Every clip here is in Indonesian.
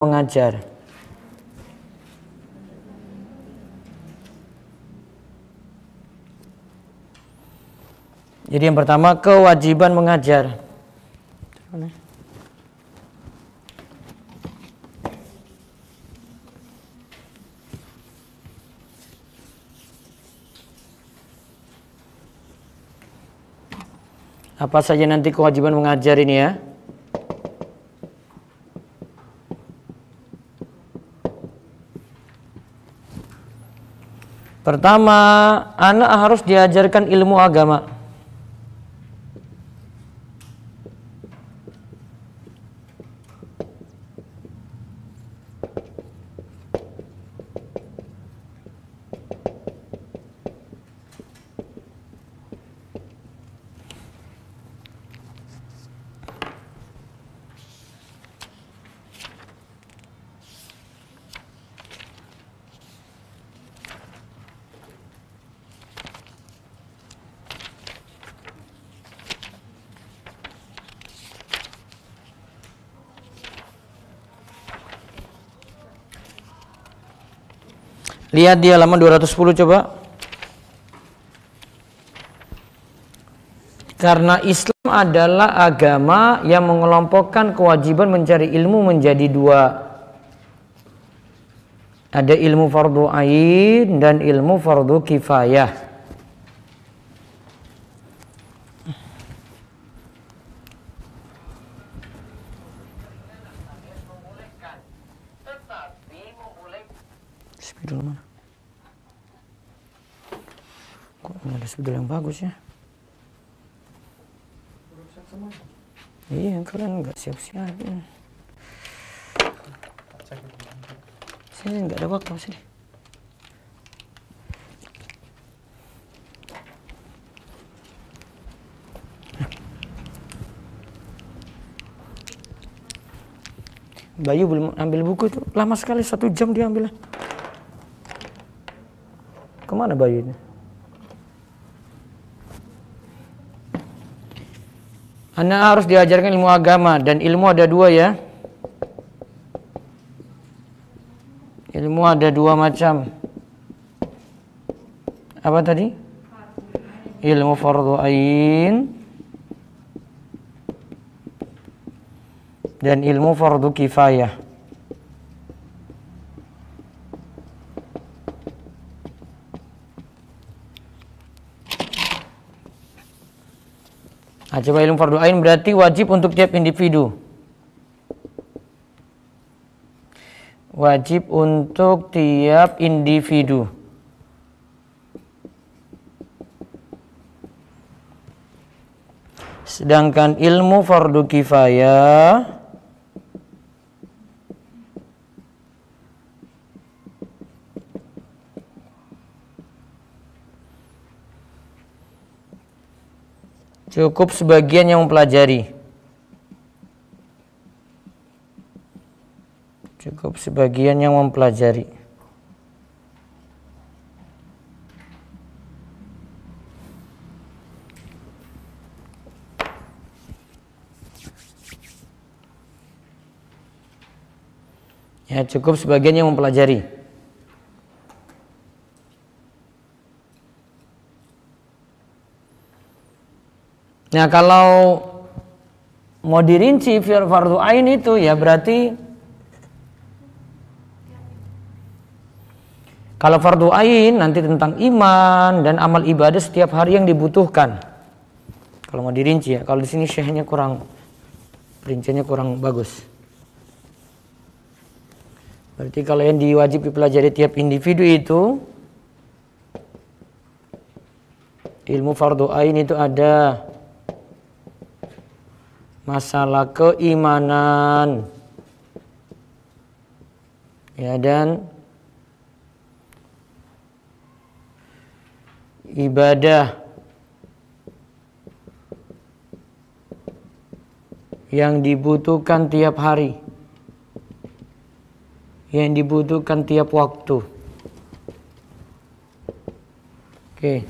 mengajar. Jadi yang pertama kewajiban mengajar. Apa saja nanti kewajiban mengajar ini ya? Pertama, anak harus diajarkan ilmu agama. Lihat di halaman 210 coba. Karena Islam adalah agama yang mengelompokkan kewajiban mencari ilmu menjadi dua. Ada ilmu fardu ain dan ilmu fardu kifayah. Spidol mana? Kok nggak ada spidol yang bagus ya? Iya, kalian nggak siap-siap. Sini nggak ada waktu sini. Bayu belum ambil buku itu, lama sekali 1 jam dia ambil. Kemana Bayu ini? Anak harus diajarkan ilmu agama dan ilmu ada dua ya. Ilmu ada dua macam. Apa tadi? Ilmu fardu ain dan ilmu fardu kifayah. Nah, coba ilmu fardu ain berarti wajib untuk tiap individu. Wajib untuk tiap individu. Sedangkan ilmu fardu kifayah cukup sebagian yang mempelajari. Cukup sebagian yang mempelajari. Ya, cukup sebagian yang mempelajari. Nah, kalau mau dirinci fardu ain itu ya berarti kalau fardu ain nanti tentang iman dan amal ibadah setiap hari yang dibutuhkan. Kalau mau dirinci ya, kalau di sini syekhnya kurang, rinciannya kurang bagus. Berarti kalau yang diwajib dipelajari tiap individu itu ilmu fardu ain itu ada masalah keimanan ya dan ibadah yang dibutuhkan tiap hari, yang dibutuhkan tiap waktu. Oke.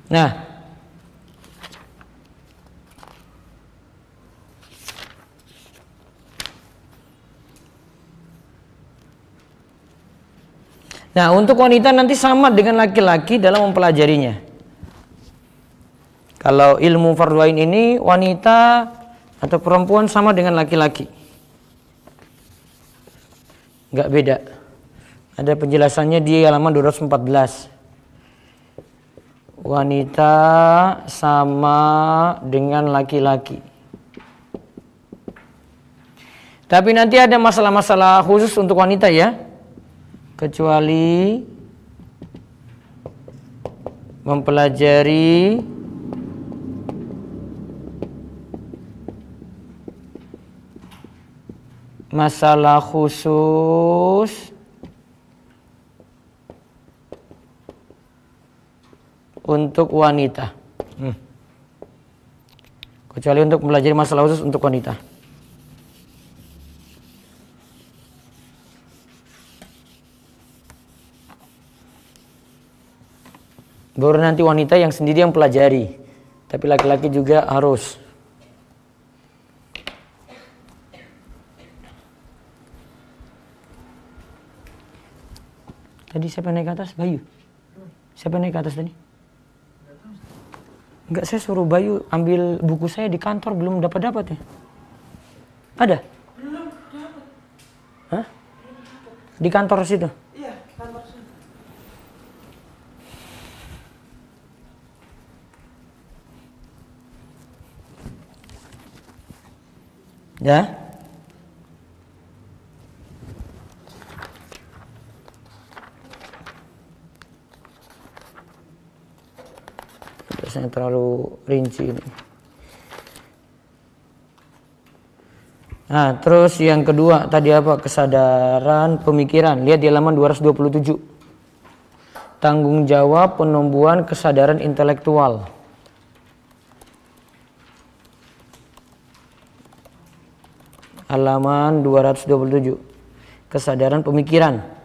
Nah, untuk wanita nanti sama dengan laki-laki dalam mempelajarinya. Kalau ilmu fardhu ain ini wanita atau perempuan sama dengan laki-laki. Enggak beda. Ada penjelasannya di halaman 214. Wanita sama dengan laki-laki. Tapi nanti ada masalah-masalah khusus untuk wanita ya. Kecuali mempelajari masalah khusus untuk wanita. Kecuali untuk mempelajari masalah khusus untuk wanita. Baru nanti wanita yang sendiri yang pelajari. Tapi laki-laki juga harus. Tadi siapa naik ke atas? Bayu. Siapa naik ke atas tadi? Enggak, saya suruh Bayu ambil buku saya di kantor, belum dapat ya. Ada? Belum dapat. Hah? Di kantor situ? Iya, kantor situ. Ya? Biasanya terlalu rinci ini. Nah, terus yang kedua tadi apa? Kesadaran pemikiran. Lihat di halaman 227. Tanggung jawab penumbuhan kesadaran intelektual. Halaman 227. Kesadaran pemikiran.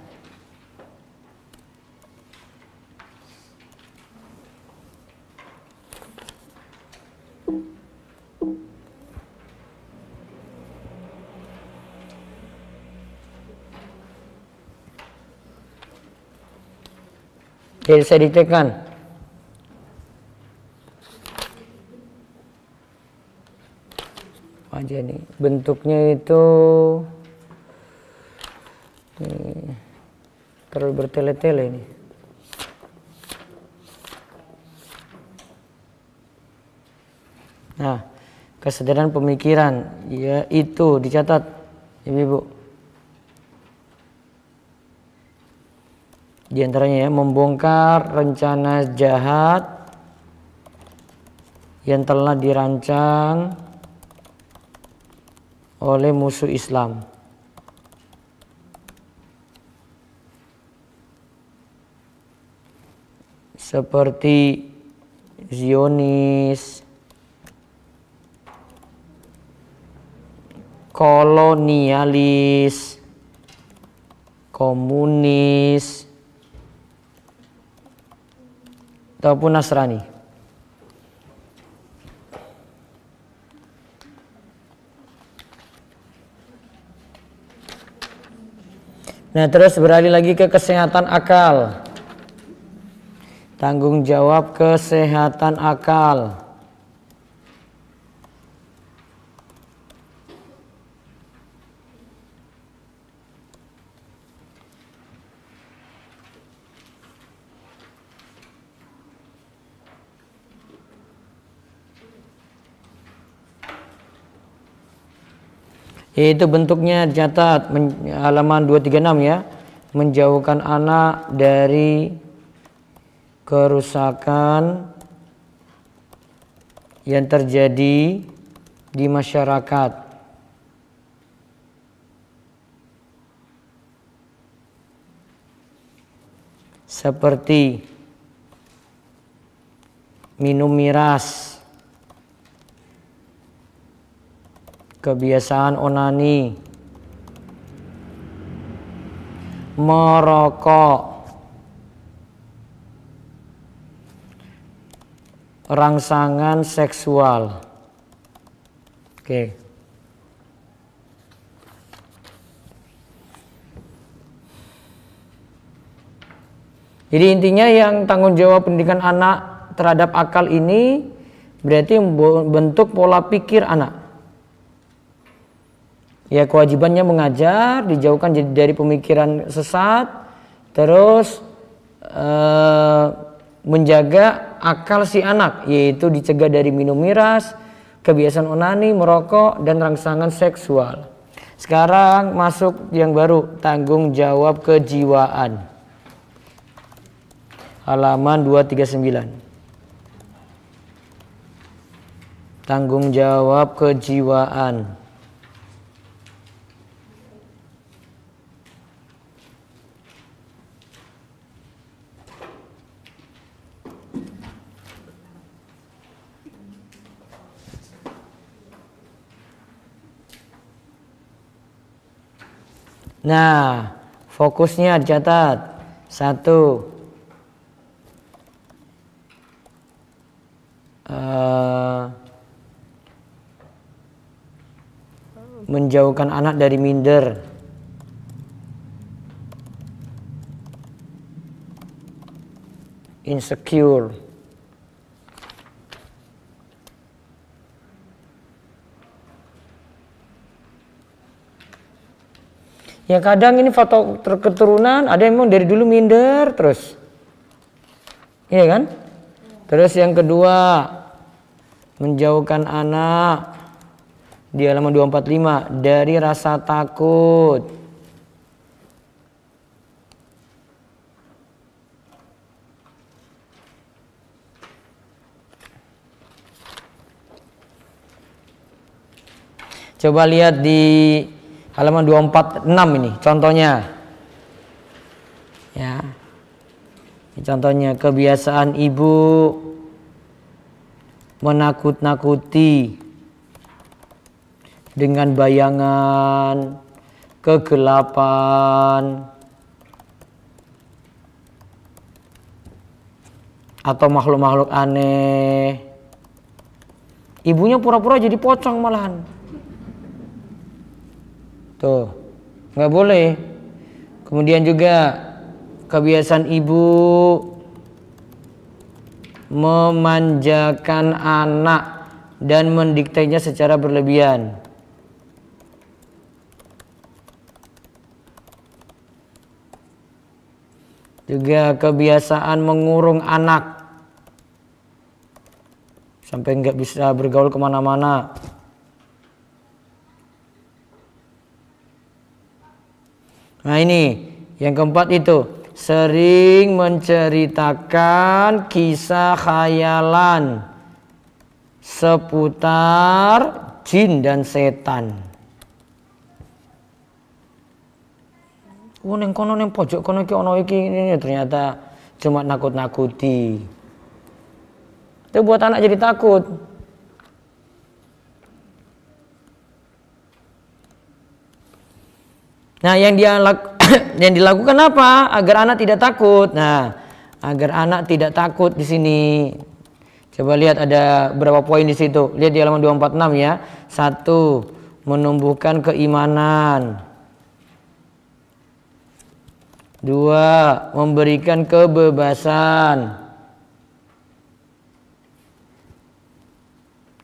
Jadi saya diktekan. Aja nih bentuknya itu terlalu bertele-tele ini. Nah, kesadaran pemikiran ya itu dicatat Ibu-ibu. Di antaranya ya, membongkar rencana jahat yang telah dirancang oleh musuh Islam. Seperti Zionis, kolonialis, komunis, ataupun Nasrani. Nah, terus beralih lagi ke kesehatan akal. Tanggung jawab kesehatan akal. Itu bentuknya dicatat halaman 236 ya. Menjauhkan anak dari kerusakan yang terjadi di masyarakat. Seperti minum miras, kebiasaan onani, merokok, rangsangan seksual. Oke. Jadi intinya yang tanggung jawab pendidikan anak terhadap akal ini berarti bentuk pola pikir anak. Ya, kewajibannya mengajar, dijauhkan dari pemikiran sesat, terus menjaga akal si anak, yaitu dicegah dari minum miras, kebiasaan onani, merokok, dan rangsangan seksual. Sekarang masuk yang baru, tanggung jawab kejiwaan. Halaman 239. Tanggung jawab kejiwaan. Nah, fokusnya dicatat. 1. Menjauhkan anak dari minder. Insecure. Ya kadang ini foto keturunan ada yang memang dari dulu minder terus. Iya kan? Terus yang kedua, menjauhkan anak di halaman 245 dari rasa takut. Coba lihat di halaman 246 ini contohnya. Ya. Ini contohnya kebiasaan ibu menakut-nakuti dengan bayangan, kegelapan, atau makhluk-makhluk aneh. Ibunya pura-pura jadi pocong malahan. Tuh, nggak boleh. Kemudian juga kebiasaan ibu memanjakan anak dan mendiktenya secara berlebihan. Juga kebiasaan mengurung anak sampai nggak bisa bergaul kemana-mana. Nah ini yang keempat itu, sering menceritakan kisah khayalan seputar jin dan setan. Neng kono neng pojok kono iki ono iki ini ternyata cuma nakut-nakuti. Itu buat anak jadi takut. Nah, yang dilakukan apa? Agar anak tidak takut. Nah, agar anak tidak takut di sini. Coba lihat ada berapa poin di situ. Lihat di halaman 246 ya. 1. Menumbuhkan keimanan. 2. Memberikan kebebasan.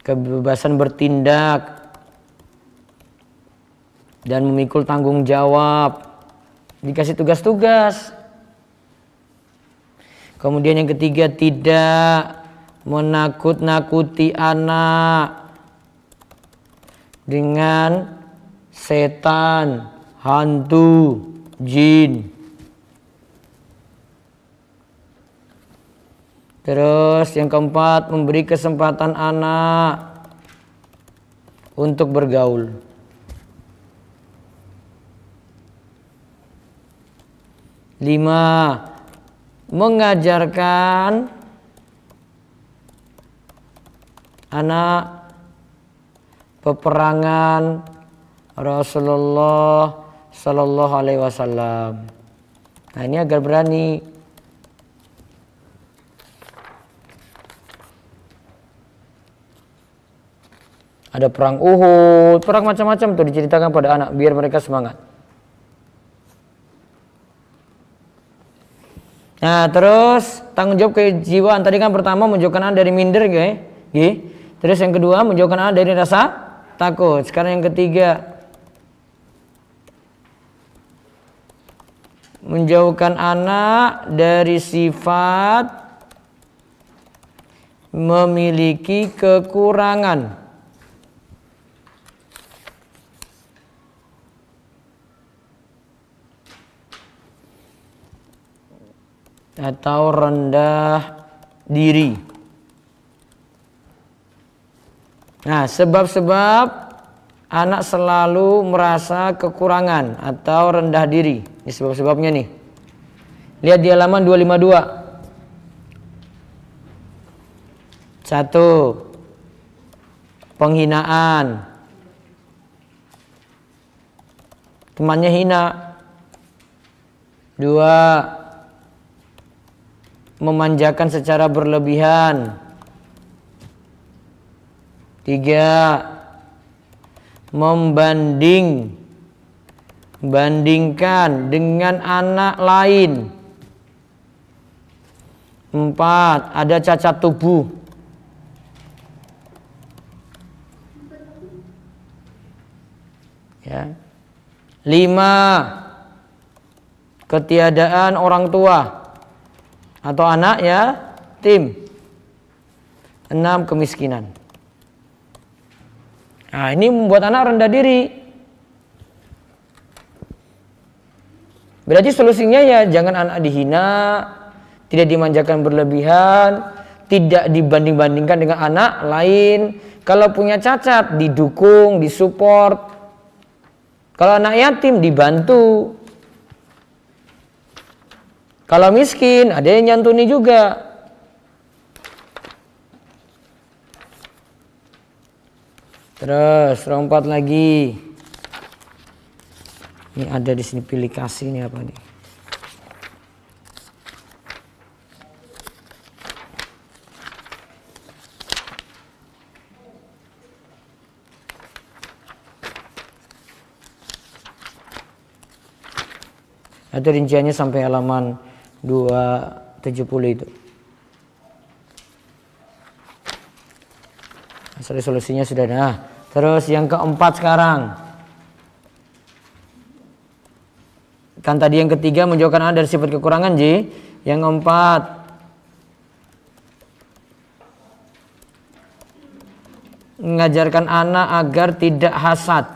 Kebebasan bertindak dan memikul tanggung jawab. Dikasih tugas-tugas. Kemudian yang ketiga, tidak menakut-nakuti anak dengan setan, hantu, jin. Terus yang keempat, memberi kesempatan anak untuk bergaul. 5. Mengajarkan anak peperangan Rasulullah Sallallahu Alaihi Wasallam. Nah ini agar berani. Ada perang Uhud, perang macam-macam tuh diceritakan pada anak biar mereka semangat. Nah, terus tanggung jawab kejiwaan. Tadi kan pertama menjauhkan anak dari minder, terus yang kedua menjauhkan anak dari rasa takut. Sekarang yang ketiga, menjauhkan anak dari sifat memiliki kekurangan atau rendah diri. Nah, sebab-sebab anak selalu merasa kekurangan atau rendah diri. Ini sebab-sebabnya nih. Lihat di halaman 252. 1. Penghinaan. Temannya hina. 2. Memanjakan secara berlebihan. 3. Bandingkan dengan anak lain. 4. Ada cacat tubuh. 5. Ketiadaan orang tua atau anak yatim. 6. Kemiskinan. Nah, ini membuat anak rendah diri. Berarti solusinya ya jangan anak dihina, tidak dimanjakan berlebihan, tidak dibanding-bandingkan dengan anak lain. Kalau punya cacat didukung, disupport. Kalau anak yatim dibantu. Kalau miskin, ada yang nyantuni juga. Terus, nomor 4 lagi. Ini ada di sini pilih kasih ini apa nih? Ada rinciannya sampai halaman 270 itu. Asal solusinya sudah ada. Nah, terus yang keempat sekarang. Kan tadi yang ketiga menjauhkan anak dari sifat kekurangan, Ji. Yang keempat, mengajarkan anak agar tidak hasad.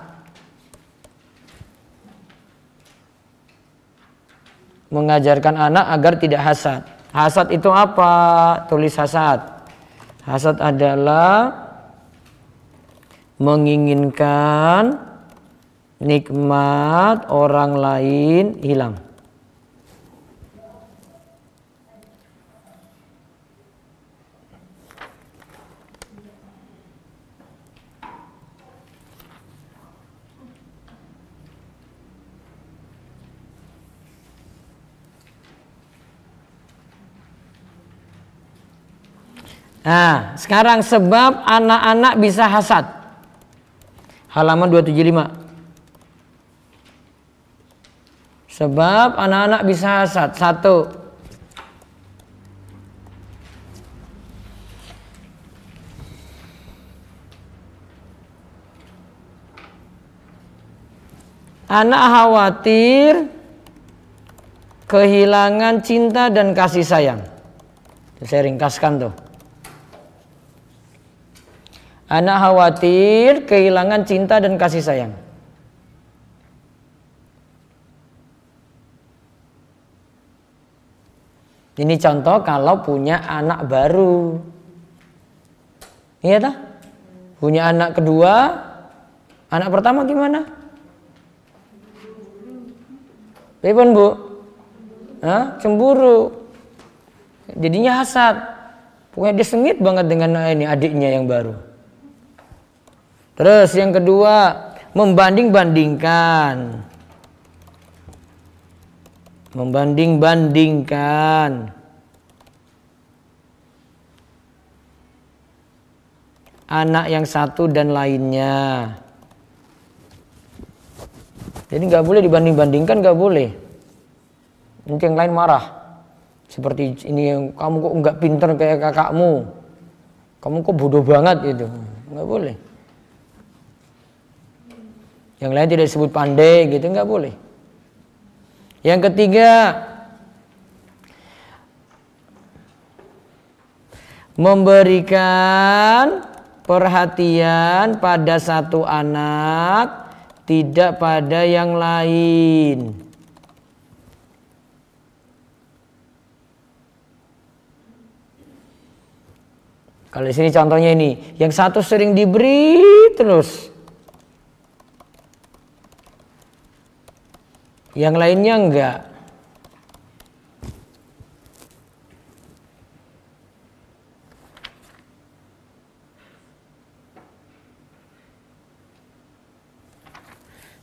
Mengajarkan anak agar tidak hasad. Hasad itu apa? Tulis hasad. Hasad adalah menginginkan nikmat orang lain hilang. Nah, sekarang sebab anak-anak bisa hasad. Halaman 275. Sebab anak-anak bisa hasad. 1. Anak khawatir kehilangan cinta dan kasih sayang. Saya ringkaskan tuh. Anak khawatir kehilangan cinta dan kasih sayang. Ini contoh kalau punya anak baru. Iya tak? Punya anak kedua, anak pertama gimana? Bagaimana, Bu? Hah? Cemburu. Jadinya hasad. Pokoknya dia sengit banget dengan ini adiknya yang baru. Terus yang kedua, membanding-bandingkan. Membanding-bandingkan anak yang satu dan lainnya. Jadi nggak boleh dibanding-bandingkan, nggak boleh. Nanti yang lain marah. Seperti ini, yang kamu kok nggak pinter kayak kakakmu, kamu kok bodoh banget gitu, nggak boleh. Yang lain tidak disebut pandai gitu, nggak boleh. Yang ketiga, memberikan perhatian pada satu anak, tidak pada yang lain. Kalau di sini contohnya ini, yang satu sering diberi terus, yang lainnya enggak.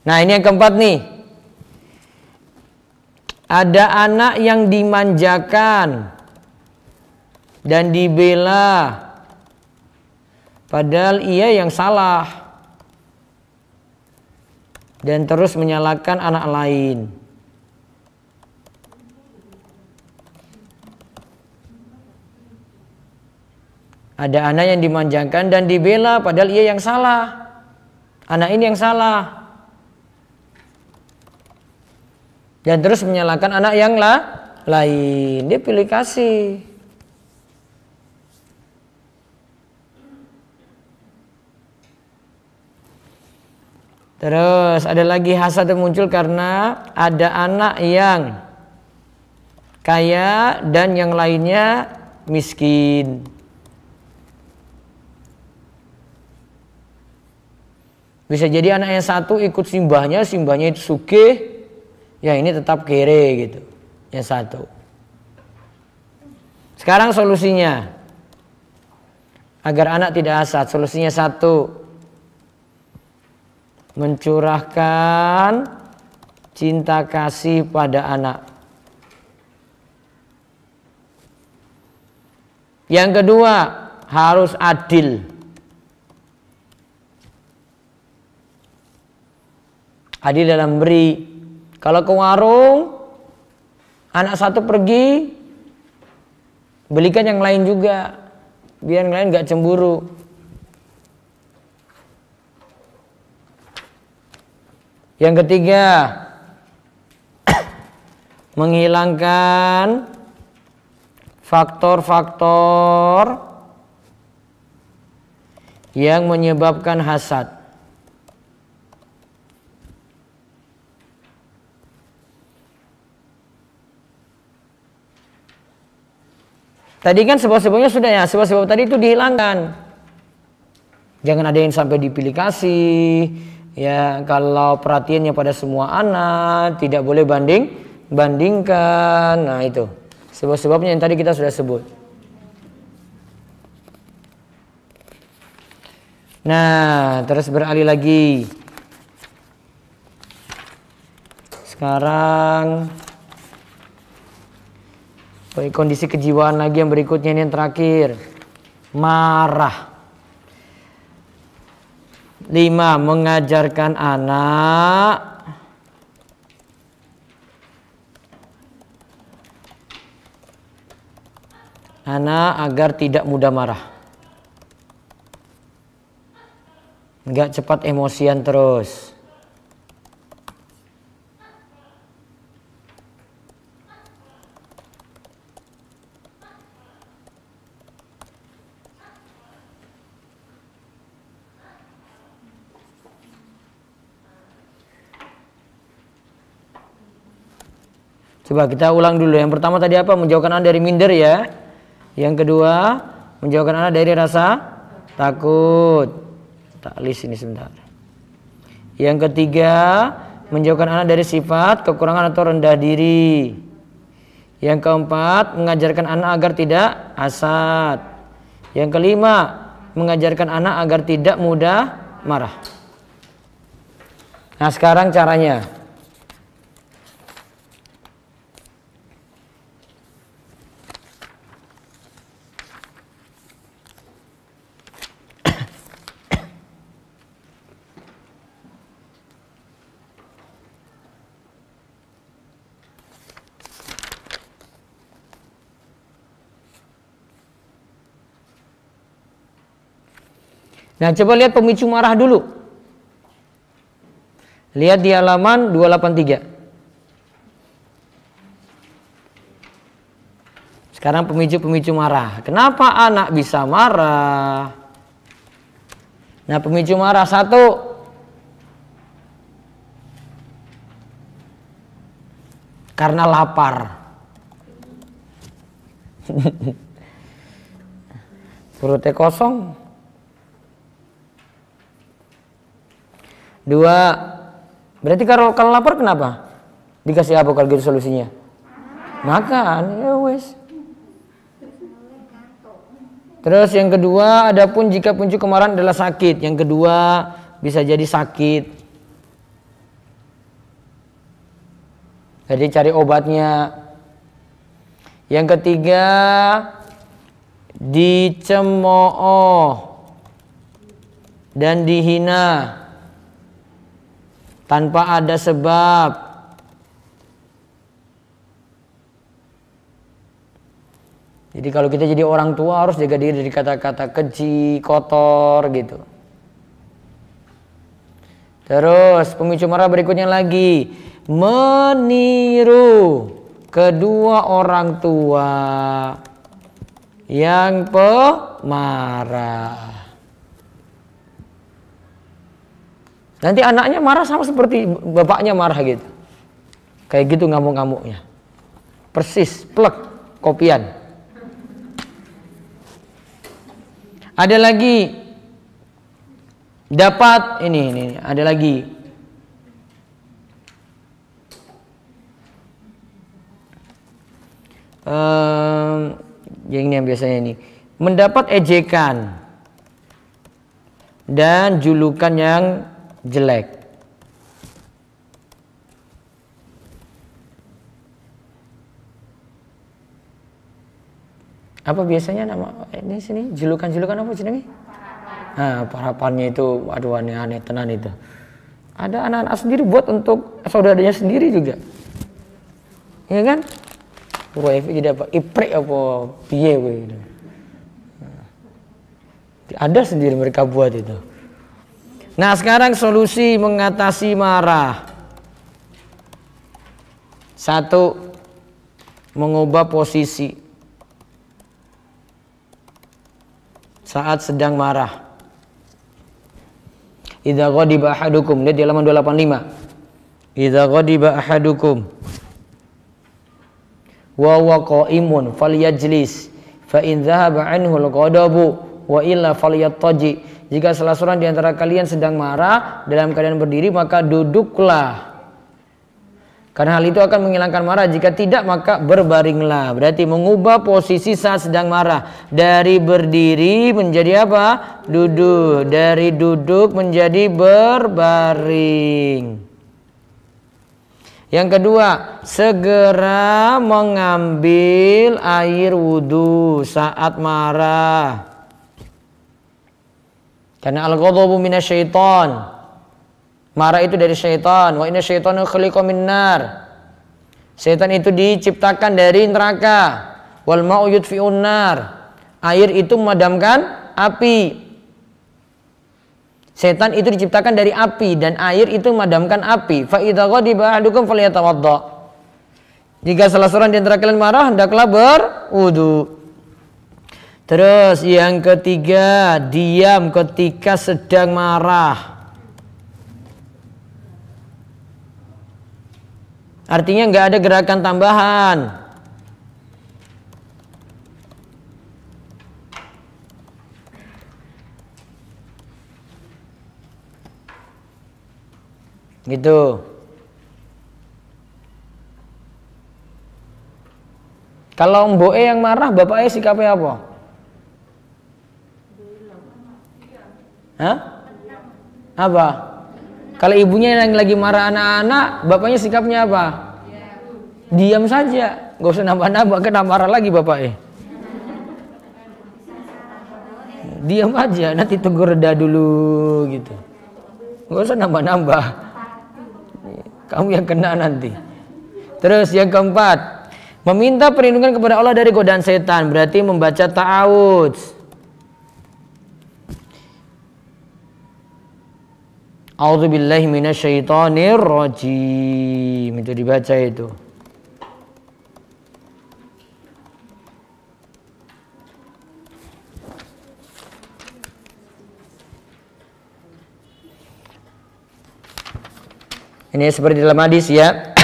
Nah, ini yang keempat nih. Ada anak yang dimanjakan dan dibela, padahal ia yang salah, dan terus menyalahkan anak lain. Ada anak yang dimanjakan dan dibela, padahal ia yang salah. Anak ini yang salah. Dan terus menyalahkan anak yang lain. Dia pilih kasih. Terus ada lagi hasad yang muncul karena ada anak yang kaya dan yang lainnya miskin. Bisa jadi anak yang satu ikut simbahnya itu sugih, ya ini tetap kere gitu. Yang satu. Sekarang solusinya agar anak tidak hasad, solusinya satu, mencurahkan cinta kasih pada anak. Yang kedua, harus adil. Adil dalam beri. Kalau ke warung, anak satu pergi, belikan yang lain juga, biar yang lain gak cemburu. Yang ketiga, menghilangkan faktor-faktor yang menyebabkan hasad. Tadi kan sebab-sebabnya sudah ya, sebab-sebab tadi itu dihilangkan. Jangan ada yang sampai dipilih kasih. Ya, kalau perhatiannya pada semua anak, tidak boleh bandingkan. Nah, itu sebab-sebabnya yang tadi kita sudah sebut. Nah, terus beralih lagi. Sekarang kondisi kejiwaan lagi yang berikutnya, ini yang terakhir. Marah. 5. Mengajarkan anak agar tidak mudah marah. Enggak cepat emosian terus. Coba kita ulang dulu. Yang pertama tadi apa? Menjauhkan anak dari minder ya. Yang kedua, menjauhkan anak dari rasa takut. Tak list ini sebentar. Yang ketiga, menjauhkan anak dari sifat kekurangan atau rendah diri. Yang keempat, mengajarkan anak agar tidak hasad. Yang kelima, mengajarkan anak agar tidak mudah marah. Nah, sekarang caranya. Nah, coba lihat pemicu marah dulu. Lihat di halaman 283. Sekarang pemicu-pemicu marah. Kenapa anak bisa marah? Nah, pemicu marah satu. Karena lapar. Perutnya kosong. Dua. Berarti kalau lapar kenapa? Dikasih apa kalau gitu solusinya? Makan. Ya wes. Terus yang kedua, adapun jika pemicu kemarahan adalah sakit. Yang kedua, bisa jadi sakit. Jadi cari obatnya. Yang ketiga, dicemooh dan dihina tanpa ada sebab. Jadi kalau kita jadi orang tua harus jaga diri dari kata-kata keji, kotor gitu. Terus pemicu marah berikutnya lagi, meniru kedua orang tua yang pemarah. Nanti anaknya marah sama seperti bapaknya marah gitu. Kayak gitu ngamuk-ngamuknya. Persis, plek, kopian. Ada lagi dapat ini ada lagi. Yang biasanya ini mendapat ejekan dan julukan yang jelek. Apa biasanya nama ini sini julukan apa sini? Nah, parapannya itu aduh aneh-aneh tenan itu. Ada anak-anak sendiri buat untuk saudaranya sendiri juga. Ya kan? Wifi jadi apa? Iprek apa piye gitu. Ada sendiri mereka buat itu. Nah, sekarang solusi mengatasi marah. Satu, mengubah posisi saat sedang marah. Idza ghadiba ahadukum, lihat di halaman 285. Idza ghadiba ahadukum wa huwa qa'imun falyajlis fa in dhahaba anhu al-ghadabu wa illa falyattaji. Jika salah seorang di antara kalian sedang marah dalam keadaan berdiri, maka duduklah. Karena hal itu akan menghilangkan marah. Jika tidak, maka berbaringlah. Berarti mengubah posisi saat sedang marah. Dari berdiri menjadi apa? Duduk. Dari duduk menjadi berbaring. Yang kedua, segera mengambil air wudhu saat marah. Karena al-ghadabu minasyaiton. Marah itu dari syaitan. Wa inna syaitana khuliqa min nar. Syaitan itu diciptakan dari neraka. Wal ma'u yudfi'un nar. Air itu memadamkan api. Syaitan itu diciptakan dari api dan air itu memadamkan api. Fa idza ghadiba ahadukum falyatawadda. Jika salah seorang di antara kalian marah, hendaklah berwudu. Terus yang ketiga, diam ketika sedang marah. Artinya nggak ada gerakan tambahan. Gitu. Kalau mboke yang marah, bapaknya sikapnya apa? Hah? Apa? Kalau ibunya yang lagi marah anak-anak, bapaknya sikapnya apa? Diam saja, gak usah nambah-nambah, kena marah lagi bapaknya. Diam aja, nanti tunggu reda dulu gitu. Gak usah nambah-nambah. Kamu yang kena nanti. Terus yang keempat, meminta perlindungan kepada Allah dari godaan setan, berarti membaca ta'awudz. A'udzubillahi minasyaitonirrajim. Itu dibaca itu. Ini seperti dalam hadis ya.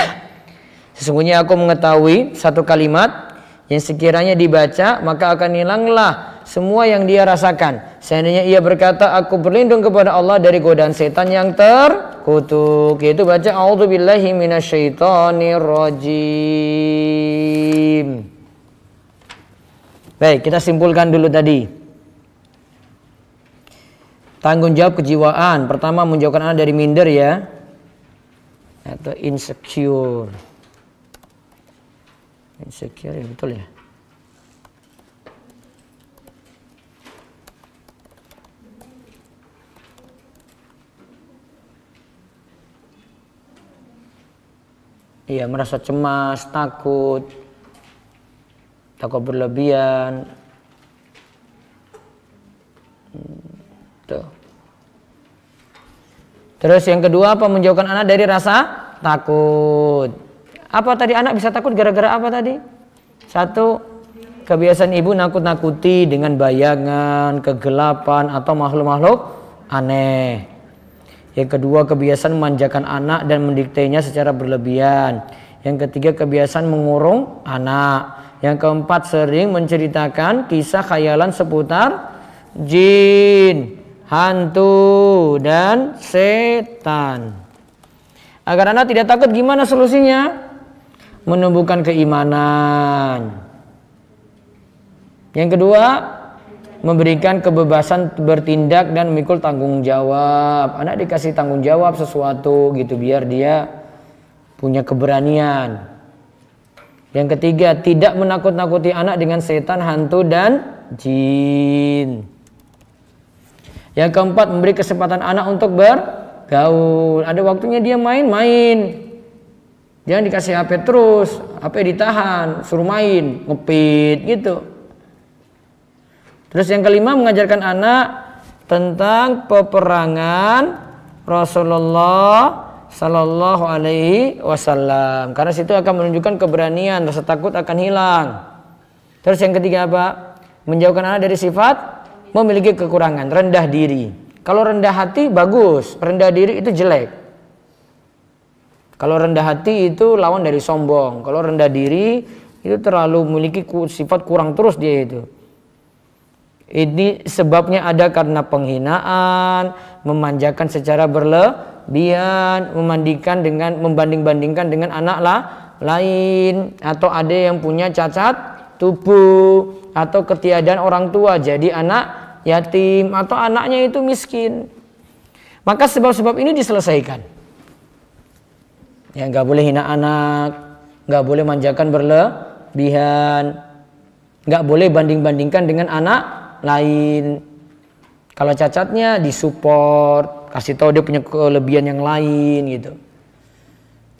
Sesungguhnya aku mengetahui satu kalimat yang sekiranya dibaca maka akan hilanglah semua yang dia rasakan. Seandainya ia berkata aku berlindung kepada Allah dari godaan setan yang terkutuk, yaitu baca a'udzubillahi minasyaitonirrajim. Baik, kita simpulkan dulu tadi. Tanggung jawab kejiwaan. Pertama, menjauhkan anak dari minder ya, atau insecure. Insecure ya, betul ya. Iya, merasa cemas, takut berlebihan. Tuh. Terus yang kedua apa? Menjauhkan anak dari rasa takut. Apa tadi, anak bisa takut gara-gara apa tadi? Satu, kebiasaan ibu nakut-nakuti dengan bayangan, kegelapan atau makhluk-makhluk aneh. Yang kedua, kebiasaan memanjakan anak dan mendiktenya secara berlebihan. Yang ketiga, kebiasaan mengurung anak. Yang keempat, sering menceritakan kisah khayalan seputar jin, hantu, dan setan. Agar anak tidak takut, gimana solusinya? Menumbuhkan keimanan. Yang kedua, memberikan kebebasan bertindak dan memikul tanggung jawab. Anak dikasih tanggung jawab sesuatu gitu biar dia punya keberanian. Yang ketiga, tidak menakut-nakuti anak dengan setan, hantu, dan jin. Yang keempat, memberi kesempatan anak untuk bergaul. Ada waktunya dia main-main. Jangan dikasih HP terus, HP ditahan, suruh main, ngepit gitu. Terus yang kelima, mengajarkan anak tentang peperangan Rasulullah Sallallahu Alaihi Wasallam. Karena situ akan menunjukkan keberanian, rasa takut akan hilang. Terus yang ketiga apa? Menjauhkan anak dari sifat memiliki kekurangan, rendah diri. Kalau rendah hati bagus, rendah diri itu jelek. Kalau rendah hati itu lawan dari sombong. Kalau rendah diri itu terlalu memiliki sifat kurang terus dia itu. Ini sebabnya ada karena penghinaan, memanjakan secara berlebihan, membanding-bandingkan dengan anak lain, atau ada yang punya cacat tubuh, atau ketiadaan orang tua jadi anak yatim, atau anaknya itu miskin. Maka sebab-sebab ini diselesaikan. Ya, nggak boleh hina anak, nggak boleh manjakan berlebihan, nggak boleh banding-bandingkan dengan anak lain. Kalau cacatnya disupport, kasih tahu dia punya kelebihan yang lain gitu.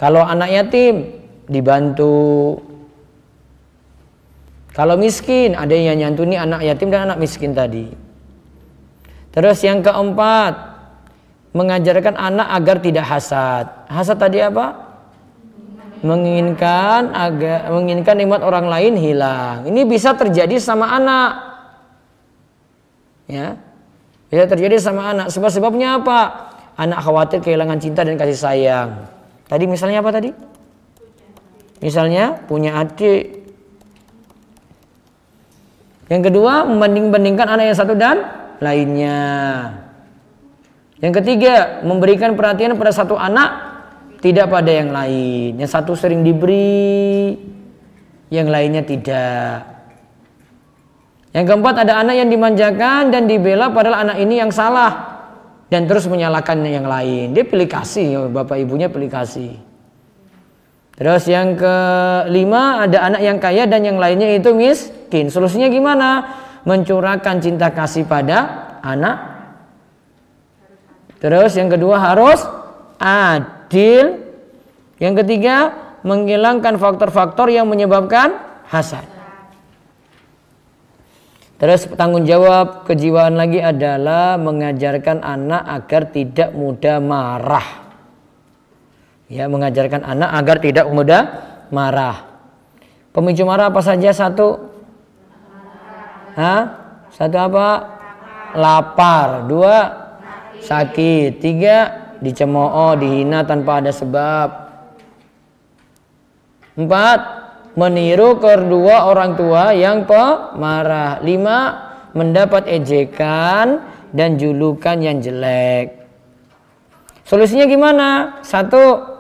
Kalau anak yatim dibantu. Kalau miskin ada yang nyantuni anak yatim dan anak miskin tadi. Terus yang keempat, mengajarkan anak agar tidak hasad. Hasad tadi apa? Menginginkan nikmat orang lain hilang. Ini bisa terjadi sama anak. Ya. Bisa terjadi sama anak. Sebabnya apa? Anak khawatir kehilangan cinta dan kasih sayang. Tadi misalnya apa tadi? Misalnya punya adik. Yang kedua, membanding-bandingkan anak yang satu dan lainnya. Yang ketiga, memberikan perhatian pada satu anak, tidak pada yang lain. Yang satu sering diberi, yang lainnya tidak. Yang keempat, ada anak yang dimanjakan dan dibela padahal anak ini yang salah dan terus menyalahkan yang lain. Dia pilih kasih, bapak ibunya pilih kasih. Terus yang kelima, ada anak yang kaya dan yang lainnya itu miskin. Solusinya gimana? Mencurahkan cinta kasih pada anak. Terus yang kedua, harus adil. Yang ketiga, menghilangkan faktor-faktor yang menyebabkan hasad. Terus tanggung jawab kejiwaan lagi adalah mengajarkan anak agar tidak mudah marah. Ya, mengajarkan anak agar tidak mudah marah. Pemicu marah apa saja? Satu, satu apa? Lapar. Dua, sakit. Tiga, dicemooh, dihina tanpa ada sebab. Empat, meniru kedua orang tua yang pemarah. Lima, mendapat ejekan dan julukan yang jelek. Solusinya gimana? Satu,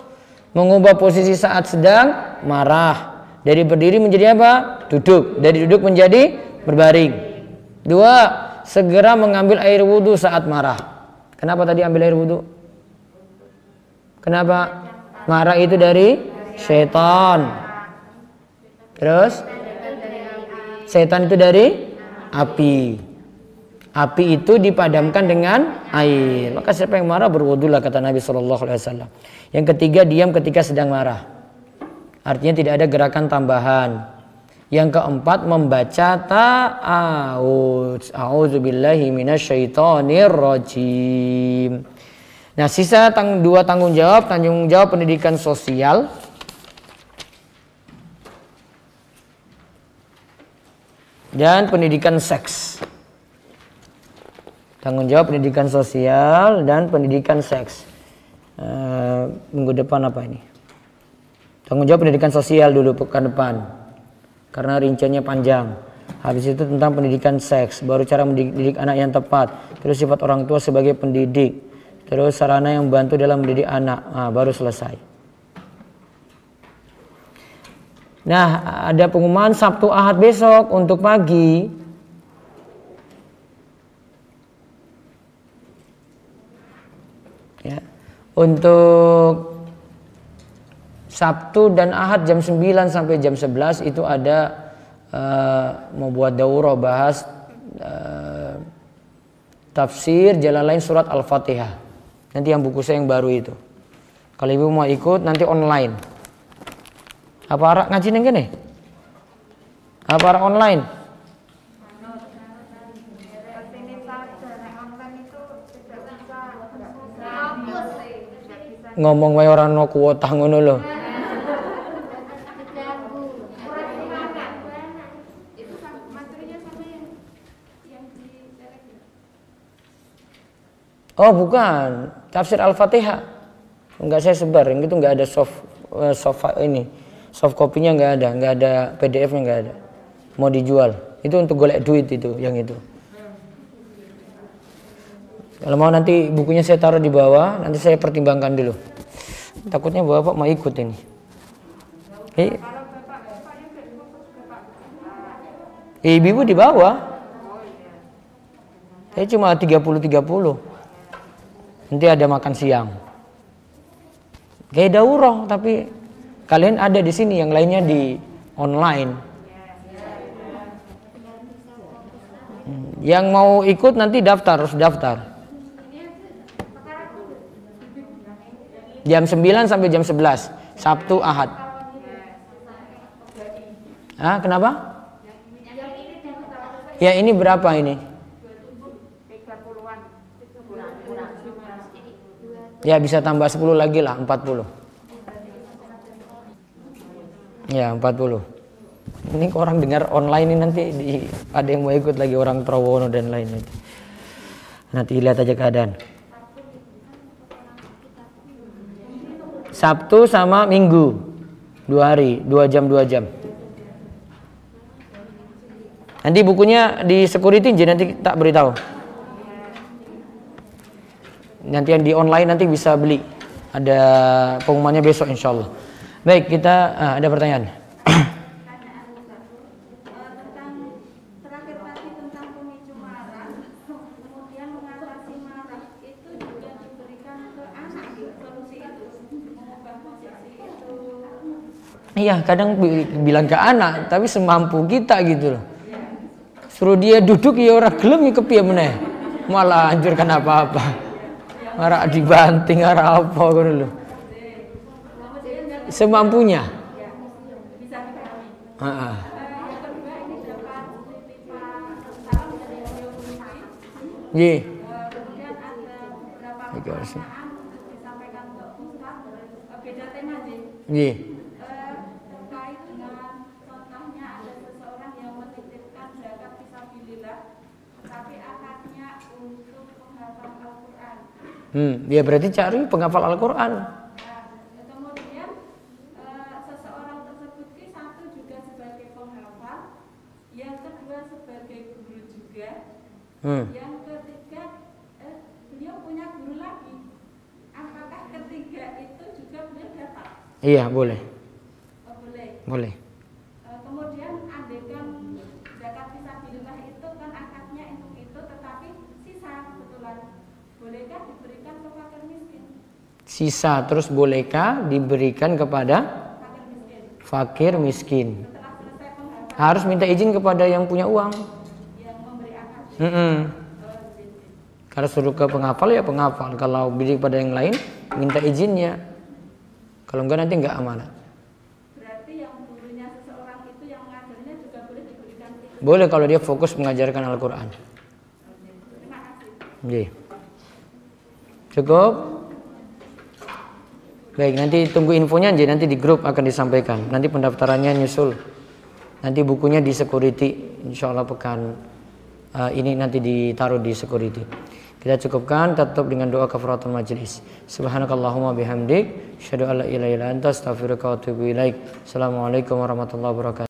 mengubah posisi saat sedang marah. Dari berdiri menjadi apa? Duduk. Dari duduk menjadi berbaring. Dua, segera mengambil air wudhu saat marah. Kenapa tadi ambil air wudhu? Kenapa? Marah itu dari setan. Terus setan itu dari api. Api itu dipadamkan dengan air. Maka siapa yang marah berwudulah, kata Nabi SAW. Yang ketiga, diam ketika sedang marah. Artinya tidak ada gerakan tambahan. Yang keempat, membaca ta'awudz. A'udzubillahi minasyaitonirrajim. Nah, sisa dua tanggung jawab pendidikan sosial. Dan pendidikan seks. Tanggung jawab pendidikan sosial dan pendidikan seks. Minggu depan apa ini? Tanggung jawab pendidikan sosial dulu pekan depan. Karena rinciannya panjang. Habis itu tentang pendidikan seks. Baru cara mendidik anak yang tepat. Terus sifat orang tua sebagai pendidik. Terus sarana yang membantu dalam mendidik anak. Baru selesai. Nah, ada pengumuman Sabtu Ahad besok untuk pagi. Ya. Untuk Sabtu dan Ahad jam 9 sampai jam 11 itu ada mau buat daurah bahas tafsir Jalalain surat Al-Fatihah. Nanti yang buku saya yang baru itu. Kalau ibu mau ikut nanti online. Apa arah ngaji neng kene? Apa arah online? Ngomong wae ora ono kuota ngono lho. Oh bukan, tafsir Al-Fatihah. Enggak saya sebar, yang itu enggak ada soft copy-nya nggak ada PDF-nya nggak ada. Mau dijual, itu untuk golek duit itu, yang itu. Kalau mau nanti bukunya saya taruh di bawah, nanti saya pertimbangkan dulu. Takutnya bapak mau ikut ini. Ibu di bawah. Saya cuma 30. Nanti ada makan siang. Kayak daurah tapi kalian ada di sini, yang lainnya di online. Yang mau ikut nanti harus daftar. Jam 9 sampai jam 11, Sabtu Ahad. Kenapa? Ya ini berapa ini? Ya bisa tambah 10 lagi lah, 40. Ya 40. Ini orang dengar online ini nanti ada yang mau ikut lagi, orang Trawono dan lainnya. Nanti lihat aja keadaan. Sabtu sama Minggu 2 hari, 2 jam. Nanti bukunya di security nanti tak beritahu. Nanti yang di online nanti bisa beli. Ada pengumumannya besok insyaallah. Baik, kita ada pertanyaan. Terakhir tadi tentang pemicu marah, kemudian mengatasi marah itu juga diberikan ke anak solusi itu, mengubah posisi itu. Iya, kadang bilang ke anak, tapi semampu kita gitu loh. Suruh dia duduk ya orang gelem ya kepiye meneh. Malah hancurkan apa-apa. Marah dibanting arah apa ngono lho. Semampunya. Nggih. Kemudian ada beberapa pertanyaan untuk disampaikan untuk Ustaz, beda tema nih. Nggih. Terkait dengan contohnya ada seseorang yang menitipkan zakat fisabilillah, tapi akadnya untuk penghafal Al-Quran. Ya berarti cari penghafal Al-Quran. Kemudian seseorang tersebut satu juga sebagai penghafal, yang kedua sebagai guru juga, yang ketiga beliau punya guru lagi. Apakah ketiga itu juga beliau dapat? Iya boleh. Boleh. Boleh. Kemudian andekan zakat fisabilillah itu kan akadnya untuk itu, tetapi sisa kebetulan bolehkah diberikan ke fakir miskin? Sisa terus bolehkah diberikan kepada fakir miskin? Setelah selesai penghafal Harus minta izin kepada yang punya uang. yang memberi akad. Kalau suruh ke penghafal ya penghafal. Kalau beri pada yang lain minta izinnya. Kalau enggak nanti enggak amanah. Berarti yang gurunya seseorang itu yang mengajarnya juga boleh diberikan izin. Boleh kalau dia fokus mengajarkan Al-Quran. Terima kasih. Nggih. Cukup? Baik, nanti tunggu infonya aja, nanti di grup akan disampaikan. Nanti pendaftarannya nyusul. Nanti bukunya di security. Insya Allah pekan ini nanti ditaruh di security. Kita cukupkan, tutup dengan doa kafaratul majlis. Subhanakallahumma bihamdik, asyhadu an la ilaha illa anta, astaghfiruka wa atubu ilaik. Assalamualaikum warahmatullahi wabarakatuh.